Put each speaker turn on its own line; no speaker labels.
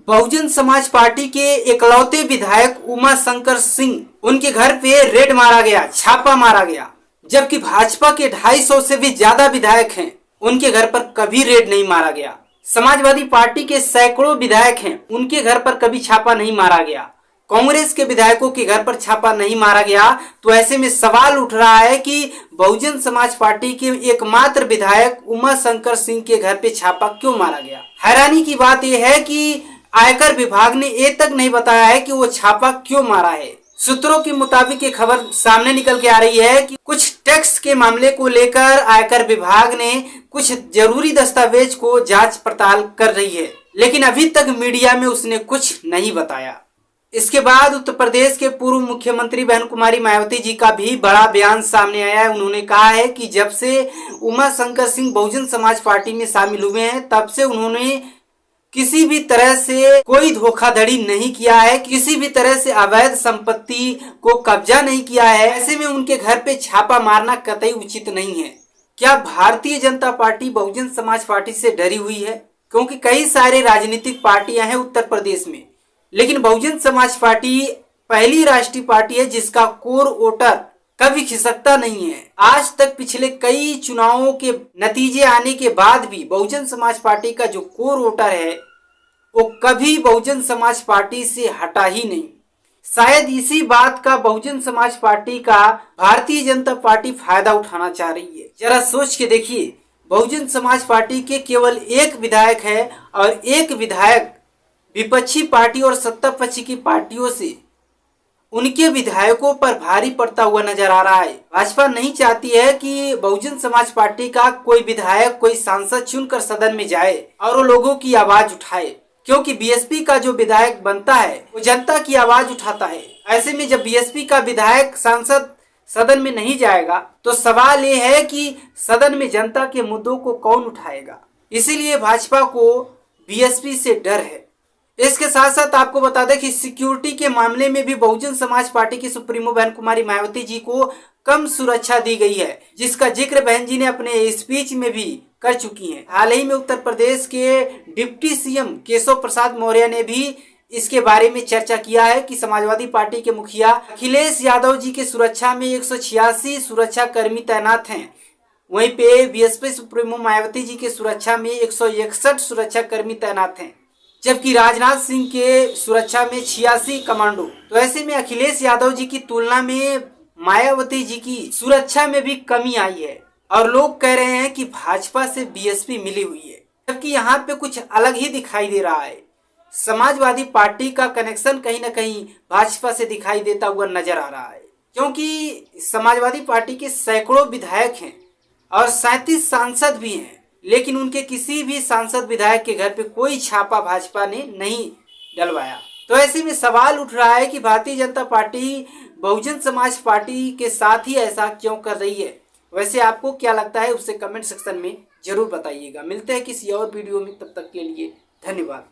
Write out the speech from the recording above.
Bahujan Samaj party के इकलौते विधायक उमा शंकर सिंह, उनके घर पे रेड मारा गया, छापा मारा गया। जबकि भाजपा के 250 से भी ज्यादा विधायक हैं, उनके घर पर कभी रेड नहीं मारा गया। समाजवादी पार्टी के सैकड़ों विधायक हैं, उनके घर पर कभी छापा नहीं मारा गया। कांग्रेस के विधायकों के घर पर छापा नहीं मारा गया। तो ऐसे में सवाल उठ रहा है कि बहुजन समाज पार्टी के एकमात्र विधायक उमा शंकर सिंह के घर पे छापा क्यों मारा गया। हैरानी की बात यह है कि आयकर विभाग ने ये तक नहीं बताया है कि वो छापा क्यों मारा है। सूत्रों के मुताबिक ये खबर सामने निकल के आ रही है कि कुछ टैक्स के मामले को लेकर आयकर विभाग ने कुछ जरूरी दस्तावेज को जांच पड़ताल कर रही है, लेकिन अभी तक मीडिया में उसने कुछ नहीं बताया। इसके बाद उत्तर प्रदेश के पूर्व मुख्यमंत्री बहन कुमारी मायावती जी का भी बड़ा बयान सामने आया है। उन्होंने कहा है कि जब से उमा शंकर सिंह बहुजन समाज पार्टी में शामिल हुए हैं, तब से उन्होंने किसी भी तरह से कोई धोखाधड़ी नहीं किया है, किसी भी तरह से अवैध संपत्ति को कब्जा नहीं किया है। ऐसे में उनके घर पे छापा मारना कतई उचित नहीं है। क्या भारतीय जनता पार्टी बहुजन समाज पार्टी से डरी हुई है? क्योंकि कई सारे राजनीतिक पार्टियां हैं उत्तर प्रदेश में, लेकिन बहुजन समाज पार्टी पहली राष्ट्रीय पार्टी है जिसका कोर वोटर कभी खिसकता नहीं है। आज तक पिछले कई चुनावों के नतीजे आने के बाद भी बहुजन समाज पार्टी का जो कोर वोटर है वो कभी बहुजन समाज पार्टी से हटा ही नहीं। शायद इसी बात का बहुजन समाज पार्टी का भारतीय जनता पार्टी फायदा उठाना चाह रही है। जरा सोच के देखिए, बहुजन समाज पार्टी के केवल एक विधायक है और एक विधायक विपक्षी पार्टी और सत्ता पक्ष की पार्टियों से उनके विधायकों पर भारी पड़ता हुआ नजर आ रहा है। भाजपा नहीं चाहती है कि बहुजन समाज पार्टी का कोई विधायक, कोई सांसद चुनकर सदन में जाए और वो लोगों की आवाज उठाए, क्योंकि बीएसपी का जो विधायक बनता है वो जनता की आवाज उठाता है। ऐसे में जब बीएसपी का विधायक, सांसद सदन में नहीं जाएगा तो सवाल ये है कि सदन में जनता के मुद्दों को कौन उठाएगा। इसीलिए भाजपा को बीएसपी से डर है। इसके साथ साथ आपको बता दें कि सिक्योरिटी के मामले में भी बहुजन समाज पार्टी की सुप्रीमो बहन कुमारी मायावती जी को कम सुरक्षा दी गई है, जिसका जिक्र बहन जी ने अपने स्पीच में भी कर चुकी हैं। हाल ही में उत्तर प्रदेश के डिप्टी सीएम केशव प्रसाद मौर्य ने भी इसके बारे में चर्चा किया है कि समाजवादी पार्टी के मुखिया अखिलेश यादव जी के सुरक्षा में 186 सुरक्षा कर्मी तैनात हैं। वहीं पे बीएसपी सुप्रीमो मायावती जी के सुरक्षा में 161 सुरक्षा कर्मी तैनात हैं, जबकि राजनाथ सिंह के सुरक्षा में 86 कमांडो। तो ऐसे में अखिलेश यादव जी की तुलना में मायावती जी की सुरक्षा में भी कमी आई है और लोग कह रहे हैं कि भाजपा से बीएसपी मिली हुई है, जबकि यहाँ पे कुछ अलग ही दिखाई दे रहा है। समाजवादी पार्टी का कनेक्शन कहीं ना कहीं भाजपा से दिखाई देता हुआ नजर आ रहा है, क्योंकि समाजवादी पार्टी के सैकड़ों विधायक हैं और 37 सांसद भी हैं, लेकिन उनके किसी भी सांसद विधायक के घर पे कोई छापा भाजपा ने नहीं डलवाया। तो ऐसे में सवाल उठ रहा है कि भारतीय जनता पार्टी बहुजन समाज पार्टी के साथ ही ऐसा क्यों कर रही है। वैसे आपको क्या लगता है उसे कमेंट सेक्शन में जरूर बताइएगा। मिलते हैं किसी और वीडियो में, तब तक के लिए धन्यवाद।